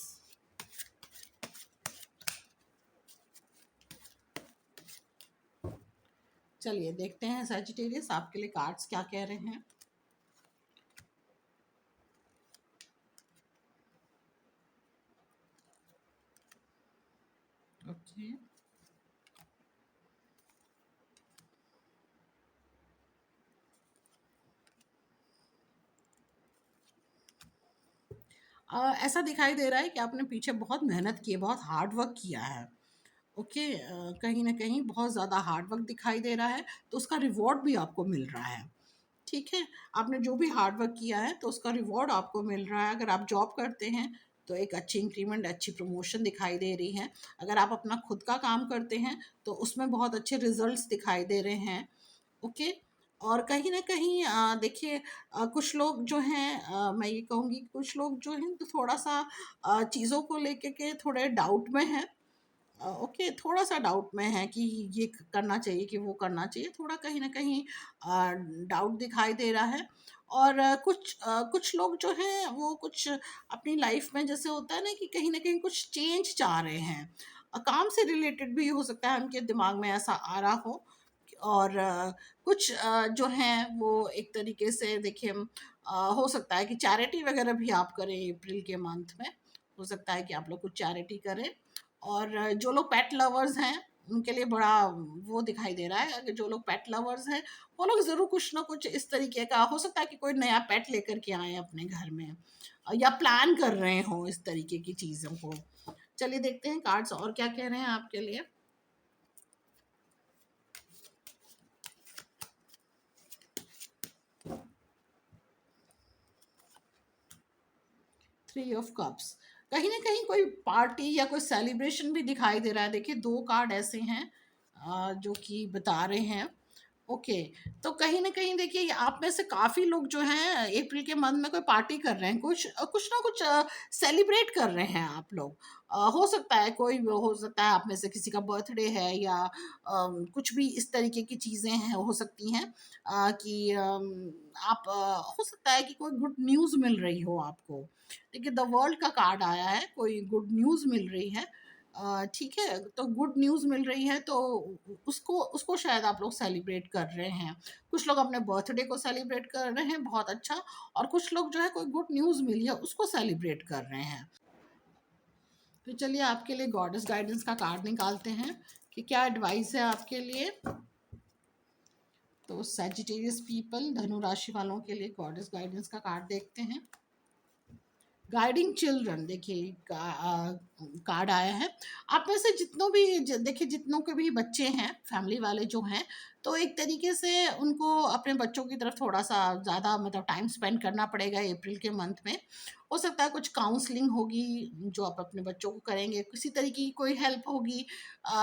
Speaker 1: चलिए देखते हैं सैजिटेरियस आपके लिए कार्ड्स क्या कह रहे हैं। ओके। ऐसा दिखाई दे रहा है कि आपने पीछे बहुत मेहनत की है, बहुत हार्ड वर्क किया है। ओके। कहीं न कहीं बहुत ज़्यादा हार्ड वर्क दिखाई दे रहा है, तो उसका रिवॉर्ड भी आपको मिल रहा है। ठीक है, आपने जो भी हार्ड वर्क किया है तो उसका रिवॉर्ड आपको मिल रहा है। अगर आप जॉब करते हैं तो एक अच्छी इंक्रीमेंट, अच्छी प्रमोशन दिखाई दे रही है। अगर आप अपना खुद का काम करते हैं तो उसमें बहुत अच्छे रिजल्ट्स दिखाई दे रहे हैं। ओके। और कहीं न कहीं देखिए कुछ लोग जो हैं, मैं ये कहूँगी कुछ लोग जो हैं तो थोड़ा-सा चीज़ों को लेके के थोड़े डाउट में हैं। ओके, थोड़ा-सा डाउट में है कि ये करना चाहिए कि वो करना चाहिए, थोड़ा कहीं न कहीं डाउट दिखाई दे रहा है। और कुछ लोग जो हैं वो कुछ अपनी लाइफ में, जैसे होता है ना कि कहीं न कहीं कुछ चेंज चाह रहे हैं। काम से रिलेटेड भी हो सकता है उनके दिमाग में ऐसा आ रहा हो। और कुछ जो हैं वो एक तरीके से देखिए, हो सकता है कि चैरिटी वगैरह भी आप करें अप्रैल के मंथ में। हो सकता है कि आप लोग कुछ चैरिटी करें। और जो लोग पेट लवर्स हैं उनके लिए बड़ा वो दिखाई दे रहा है। अगर जो लोग पेट लवर्स हैं वो लोग ज़रूर कुछ ना कुछ इस तरीके का हो सकता है कि कोई नया पेट लेकर के आए अपने घर में, या प्लान कर रहे हो इस तरीके की चीज़ों को। चलिए देखते हैं कार्ड्स और क्या कह रहे हैं आपके लिए। थ्री ऑफ कप्स, कहीं ना कहीं कोई पार्टी या कोई सेलिब्रेशन भी दिखाई दे रहा है। देखिए दो कार्ड ऐसे हैं जो कि बता रहे हैं। ओके, तो कहीं न कहीं देखिए आप में से काफ़ी लोग जो हैं अप्रैल के मंथ में कोई पार्टी कर रहे हैं, कुछ ना कुछ सेलिब्रेट कर रहे हैं आप लोग। हो सकता है कोई हो सकता है आप में से किसी का बर्थडे है, या कुछ भी इस तरीके की चीज़ें हैं हो सकती हैं, कि आप हो सकता है कि कोई गुड न्यूज़ मिल रही हो आपको। देखिए द वर्ल्ड का कार्ड आया है, कोई गुड न्यूज़ मिल रही है। ठीक है, तो गुड न्यूज़ मिल रही है तो उसको उसको शायद आप लोग सेलिब्रेट कर रहे हैं। कुछ लोग अपने बर्थडे को सेलिब्रेट कर रहे हैं, बहुत अच्छा। और कुछ लोग जो है कोई गुड न्यूज़ मिली है उसको सेलिब्रेट कर रहे हैं। तो चलिए आपके लिए गॉडेस गाइडेंस का कार्ड निकालते हैं कि क्या एडवाइस है आपके लिए। तो सैजिटेरियस पीपल, धनु राशि वालों के लिए गॉडेस गाइडेंस का कार्ड देखते हैं। गाइडिंग चिल्ड्रन, देखिए कार्ड आया है। आप में से जितनों भी देखिए जितनों के भी बच्चे हैं, फैमिली वाले जो हैं, तो एक तरीके से उनको अपने बच्चों की तरफ थोड़ा सा ज़्यादा मतलब टाइम स्पेंड करना पड़ेगा अप्रैल के मंथ में। हो सकता है कुछ काउंसलिंग होगी जो आप अपने बच्चों को करेंगे, किसी तरीके की कोई हेल्प होगी,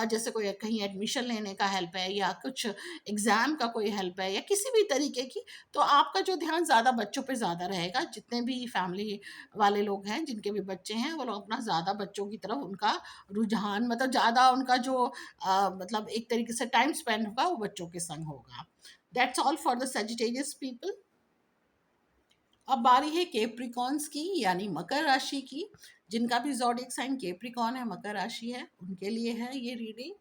Speaker 1: जैसे कोई कहीं एडमिशन लेने का हेल्प है, या कुछ एग्ज़ाम का कोई हेल्प है, या किसी भी तरीके की। तो आपका जो ध्यान ज़्यादा बच्चों पे ज़्यादा रहेगा। जितने भी फैमिली वाले लोग हैं जिनके भी बच्चे हैं, वो लोग अपना ज़्यादा बच्चों की तरफ उनका रुझान मतलब ज़्यादा उनका जो मतलब एक तरीके से टाइम स्पेंड होगा वो बच्चों के संग होगा। That's all for the Sagittarius people. अब बारी है कैप्रिकॉन्स की, यानी मकर राशि की। जिनका भी ज़ोडिएक साइन कैप्रिकॉन है, मकर राशि है, उनके लिए है ये रीडिंग।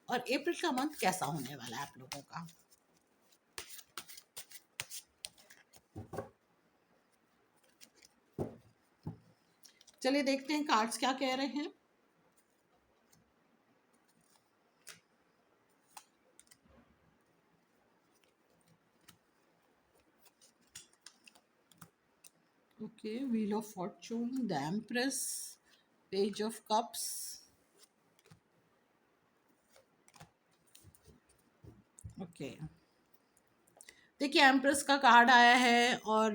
Speaker 1: और अप्रैल का मंथ कैसा होने वाला है आप लोगों का। चलिए देखते हैं कार्ड्स क्या कह रहे हैं। Okay, wheel of Fortune, the empress, page of cups. Okay, देखिए एम्प्रेस का कार्ड आया है और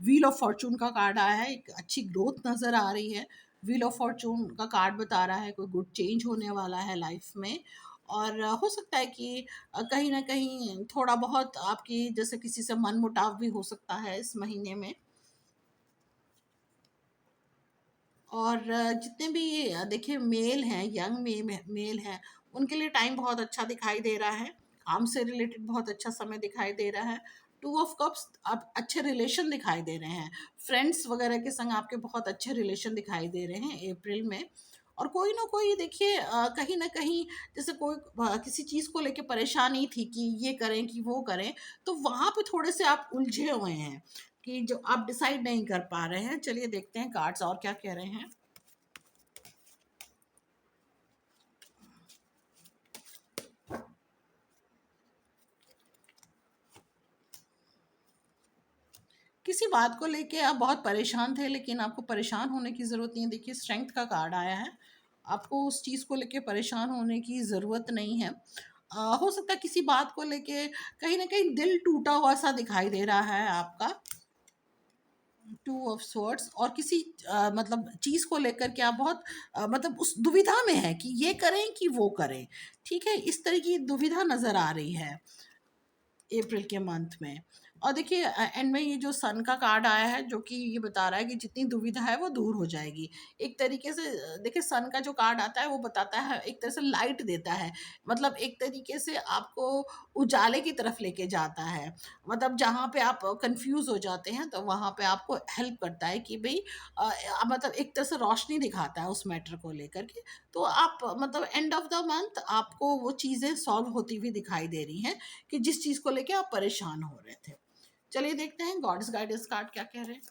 Speaker 1: व्हील ऑफ फॉर्चून का कार्ड आया है। एक अच्छी ग्रोथ नज़र आ रही है। व्हील ऑफ फॉर्चून का कार्ड बता रहा है कोई गुड चेंज होने वाला है लाइफ में। और हो सकता है कि कहीं ना कहीं थोड़ा बहुत आपकी जैसे किसी से मन मुटाव भी हो सकता है इस महीने में। और जितने भी देखिए मेल हैं, यंग मेल हैं, उनके लिए टाइम बहुत अच्छा दिखाई दे रहा है। काम से रिलेटेड बहुत अच्छा समय दिखाई दे रहा है। टू ऑफ कप्स, आप अच्छे रिलेशन दिखाई दे रहे हैं। फ्रेंड्स वगैरह के संग आपके बहुत अच्छे रिलेशन दिखाई दे रहे हैं अप्रैल में। और कोई ना कोई देखिए कहीं ना कहीं जैसे कोई किसी चीज़ को लेके परेशानी थी कि ये करें कि वो करें, तो वहाँ पे थोड़े से आप उलझे हुए हैं कि जो आप डिसाइड नहीं कर पा रहे हैं। चलिए देखते हैं कार्ड्स और क्या कह रहे हैं। किसी बात को लेके आप बहुत परेशान थे, लेकिन आपको परेशान होने की ज़रूरत नहीं है। देखिए स्ट्रेंथ का कार्ड आया है। आपको उस चीज़ को लेके परेशान होने की ज़रूरत नहीं है। हो सकता है किसी बात को लेके कहीं न कहीं दिल टूटा हुआ सा दिखाई दे रहा है आपका। टू ऑफ स्वॉर्ड्स, और किसी मतलब चीज़ को लेकर के आप बहुत मतलब उस दुविधा में हैं कि ये करें कि वो करें। ठीक है? इस तरह की दुविधा नज़र आ रही है अप्रैल के मंथ में। और देखिए एंड में ये जो सन का कार्ड आया है जो कि ये बता रहा है कि जितनी दुविधा है वो दूर हो जाएगी। एक तरीके से देखिए सन का जो कार्ड आता है वो बताता है, एक तरह से लाइट देता है। मतलब एक तरीके से आपको उजाले की तरफ लेके जाता है। मतलब जहाँ पे आप कन्फ्यूज़ हो जाते हैं तो वहाँ पे आपको हेल्प करता है कि भई मतलब एक तरह से रोशनी दिखाता है उस मैटर को लेकर के। तो आप मतलब एंड ऑफ द मंथ आपको वो चीज़ें सॉल्व होती हुई दिखाई दे रही हैं कि जिस चीज़ को लेके आप परेशान हो रहे थे। चलिए देखते हैं गॉड्स गाइडेंस कार्ड क्या कह रहे हैं।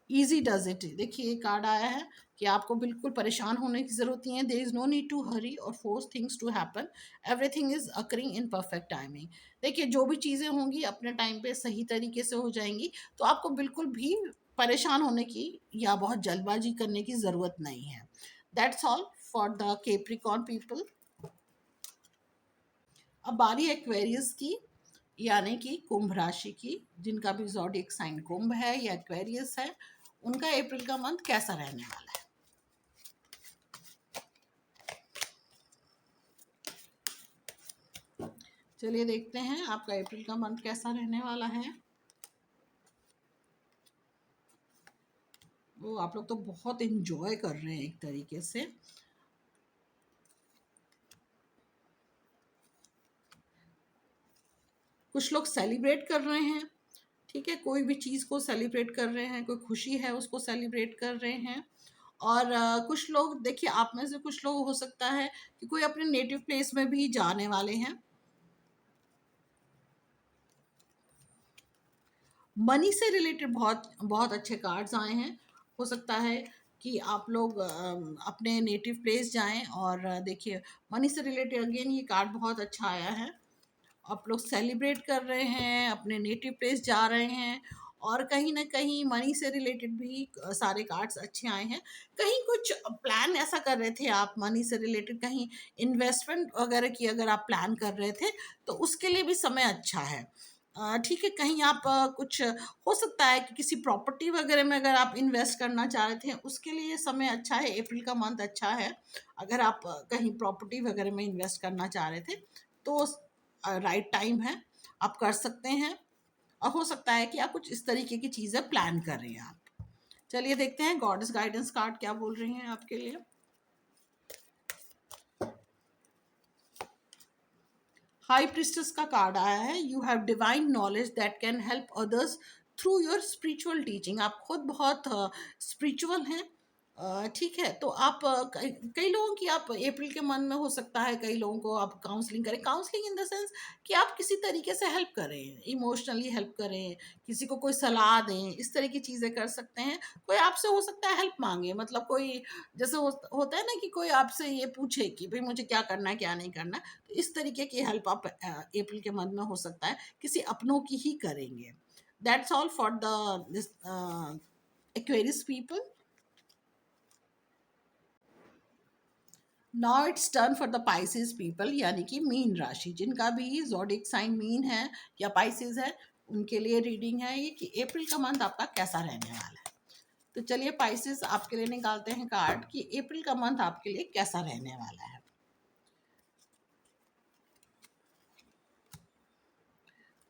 Speaker 1: Easy does it. देखिए ये कार्ड आया है कि आपको बिल्कुल परेशान होने की ज़रूरत नहीं है। There is no need to hurry or force things to happen, everything is occurring in perfect timing. देखिए जो भी चीज़ें होंगी अपने टाइम पे सही तरीके से हो जाएंगी, तो आपको बिल्कुल भी परेशान होने की या बहुत जल्दबाजी करने की ज़रूरत नहीं है। That's all for the Capricorn people. अब बारी एक्वेरियस की, यानी कि कुंभ राशि की, जिनका भी ज़ोडिएक साइन कुंभ है या एक्वेरियस है, उनका अप्रैल का मंथ कैसा रहने वाला है। चलिए देखते हैं आपका अप्रैल का मंथ कैसा रहने वाला है। वो आप लोग तो बहुत एंजॉय कर रहे हैं एक तरीके से। कुछ लोग सेलिब्रेट कर रहे हैं, ठीक है, कोई भी चीज़ को सेलिब्रेट कर रहे हैं, कोई खुशी है उसको सेलिब्रेट कर रहे हैं। और कुछ लोग, देखिए आप में से कुछ लोग हो सकता है कि कोई अपने नेटिव प्लेस में भी जाने वाले हैं। मनी से रिलेटेड बहुत बहुत अच्छे कार्ड्स आए हैं। हो सकता है कि आप लोग अपने नेटिव प्लेस जाएं और देखिए मनी से रिलेटेड अगेन ये कार्ड बहुत अच्छा आया है। आप लोग सेलिब्रेट कर रहे हैं, अपने नेटिव प्लेस जा रहे हैं, और कहीं ना कहीं मनी से रिलेटेड भी सारे कार्ड्स अच्छे आए हैं। कहीं कुछ प्लान ऐसा कर रहे थे आप मनी से रिलेटेड, कहीं इन्वेस्टमेंट वगैरह की अगर आप प्लान कर रहे थे तो उसके लिए भी समय अच्छा है। ठीक है, कहीं आप कुछ हो सकता है कि किसी प्रॉपर्टी वगैरह में अगर आप इन्वेस्ट करना चाह रहे थे, उसके लिए समय अच्छा है, अप्रैल का मंथ अच्छा है। अगर आप कहीं प्रॉपर्टी वगैरह में इन्वेस्ट करना चाह रहे थे तो राइट टाइम है, आप कर सकते हैं। और हो सकता है कि आप कुछ इस तरीके की चीज़ें प्लान कर रहे हैं आप। चलिए देखते हैं गॉडेस गाइडेंस कार्ड क्या बोल रही हैं आपके लिए। हाई प्रिस्टेस का कार्ड आया है। You have divine knowledge that can help others through your spiritual teaching. आप खुद बहुत स्पिरिचुअल हैं। ठीक है, तो आप कई कई लोगों की आप अप्रैल के मंथ में हो सकता है कई लोगों को आप काउंसलिंग करें। काउंसलिंग इन द सेंस कि आप किसी तरीके से हेल्प करें, इमोशनली हेल्प करें, किसी को कोई सलाह दें, इस तरह की चीज़ें कर सकते हैं। कोई आपसे हो सकता है हेल्प मांगे, मतलब कोई जैसे होता है ना कि कोई आपसे ये पूछे कि भाई मुझे क्या करना है क्या नहीं करना है, तो इस तरीके की हेल्प आप अप्रैल के मंथ में हो सकता है किसी अपनों की ही करेंगे। That's all for the this Aquarius people. Now it's turn for the Pisces people, यानी कि मीन राशि, जिनका भी ज़ोडिएक साइन मीन है या पाइसेस है, उनके लिए रीडिंग है ये कि अप्रैल का मंथ आपका कैसा रहने वाला है। तो चलिए पाइसेस आपके लिए निकालते हैं कार्ड कि अप्रैल का मंथ आपके लिए कैसा रहने वाला है।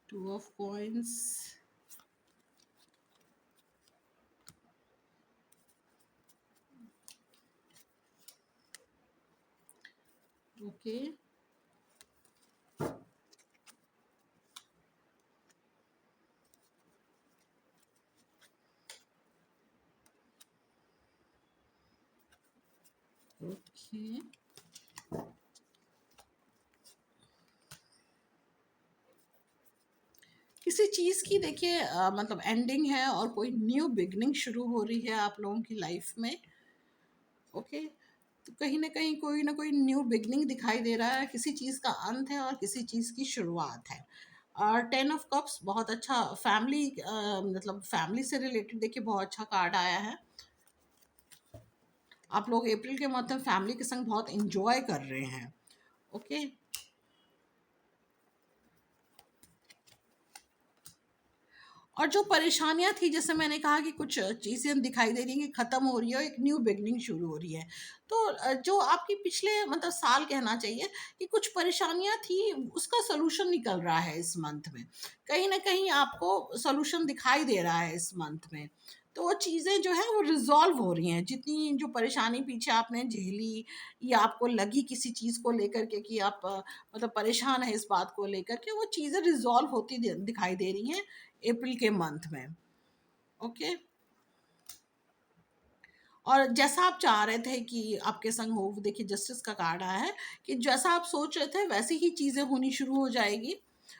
Speaker 1: Two of coins, okay, okay. किसी चीज़ की देखिए मतलब एंडिंग है और कोई न्यू बिगनिंग शुरू हो रही है आप लोगों की लाइफ में। ओके, तो कहीं ना कोई न्यू बिगनिंग दिखाई दे रहा है, किसी चीज़ का अंत है और किसी चीज़ की शुरुआत है। और टेन ऑफ कप्स बहुत अच्छा, फैमिली मतलब फैमिली से रिलेटेड देखिए बहुत अच्छा कार्ड आया है। आप लोग अप्रैल के मंथ में फैमिली के संग बहुत इंजॉय कर रहे हैं। ओके, और जो परेशानियाँ थी, जैसे मैंने कहा कि कुछ चीज़ें दिखाई दे रही हैं कि ख़त्म हो रही है और एक न्यू बिगनिंग शुरू हो रही है। तो जो आपकी पिछले मतलब साल कहना चाहिए कि कुछ परेशानियाँ थी, उसका सॉल्यूशन निकल रहा है इस मंथ में। कहीं न कहीं आपको सॉल्यूशन दिखाई दे रहा है इस मंथ में। तो वो चीज़ें जो हैं वो रिज़ॉल्व हो रही हैं। जितनी जो परेशानी पीछे आपने झेली या आपको लगी किसी चीज़ को लेकर के कि आप मतलब परेशान हैं इस बात को लेकर के, वो चीज़ें रिज़ॉल्व होती दिखाई दे रही हैं अप्रैल के मंथ में। ओके, और जैसा आप चाह रहे थे कि आपके संग हो, देखिए जस्टिस का कार्ड आया है कि जैसा आप सोच रहे थे वैसी ही चीज़ें होनी शुरू हो जाएगी।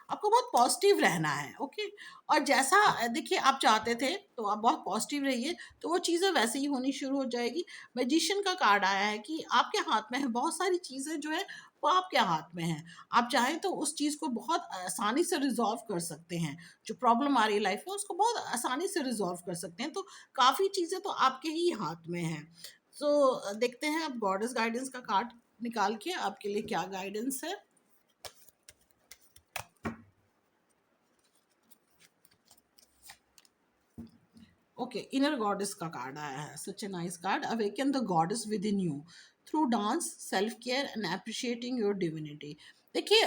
Speaker 1: आपको बहुत पॉजिटिव रहना है, ओके। और जैसा देखिए आप चाहते थे तो आप बहुत पॉजिटिव रहिए, तो वो चीज़ें वैसे ही होनी शुरू हो जाएगी। मैजिशियन का कार्ड आया है कि आपके हाथ में है, बहुत सारी चीज़ें जो है वो आपके हाथ में है। आप चाहें तो उस चीज़ को बहुत आसानी से रिजॉल्व कर सकते हैं। जो प्रॉब्लम आ रही है लाइफ में उसको बहुत आसानी से रिजॉल्व कर सकते हैं। तो काफ़ी चीज़ें तो आपके ही हाथ में हैं। तो देखते हैं अब गॉडेस गाइडेंस का कार्ड निकाल के आपके लिए क्या गाइडेंस है। ओके, इनर गॉडेस का कार्ड आया है, such a nice card. Awaken the goddess within you through dance, self care and appreciating your divinity. देखिए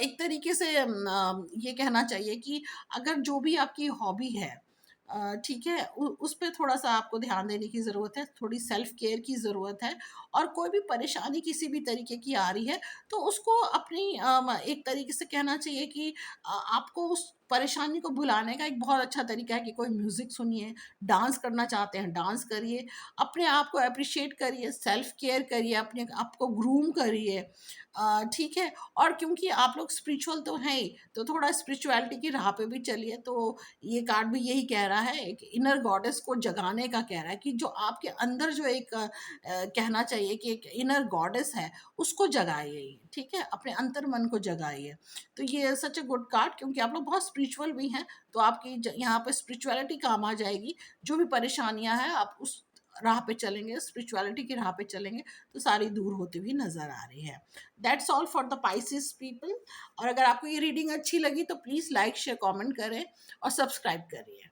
Speaker 1: एक तरीके से ये कहना चाहिए कि अगर जो भी आपकी हॉबी है, ठीक है, उस पे थोड़ा सा आपको ध्यान देने की ज़रूरत है, थोड़ी सेल्फ केयर की ज़रूरत है। और कोई भी परेशानी किसी भी तरीके की आ रही है तो उसको अपनी एक तरीके से कहना चाहिए कि आपको उस परेशानी को भुलाने का एक बहुत अच्छा तरीका है कि कोई म्यूज़िक सुनिए, डांस करना चाहते हैं डांस करिए, अपने आप को एप्रिशिएट करिए, सेल्फ केयर करिए, अपने आप को ग्रूम करिए, ठीक है। और क्योंकि आप लोग स्पिरिचुअल तो हैं ही, तो थोड़ा स्पिरिचुअलिटी की राह पे भी चलिए। तो ये कार्ड भी यही कह रहा है, एक इनर गॉडेस को जगाने का कह रहा है कि जो आपके अंदर जो एक कहना चाहिए कि एक इनर गॉडेस है, उसको जगाइए, ठीक है, अपने अंतर मन को जगाइए। तो ये सच ए गुड कार्ड, क्योंकि आप लोग बहुत स्पिरिचुअल भी हैं, तो आपकी यहाँ पे स्पिरिचुअलिटी काम आ जाएगी। जो भी परेशानियां हैं आप उस राह पे चलेंगे, स्पिरिचुअलिटी की राह पे चलेंगे, तो सारी दूर होती हुई नजर आ रही है। That's all for the Pisces people. और अगर आपको ये रीडिंग अच्छी लगी तो प्लीज़ लाइक शेयर कमेंट करें और सब्सक्राइब करिए।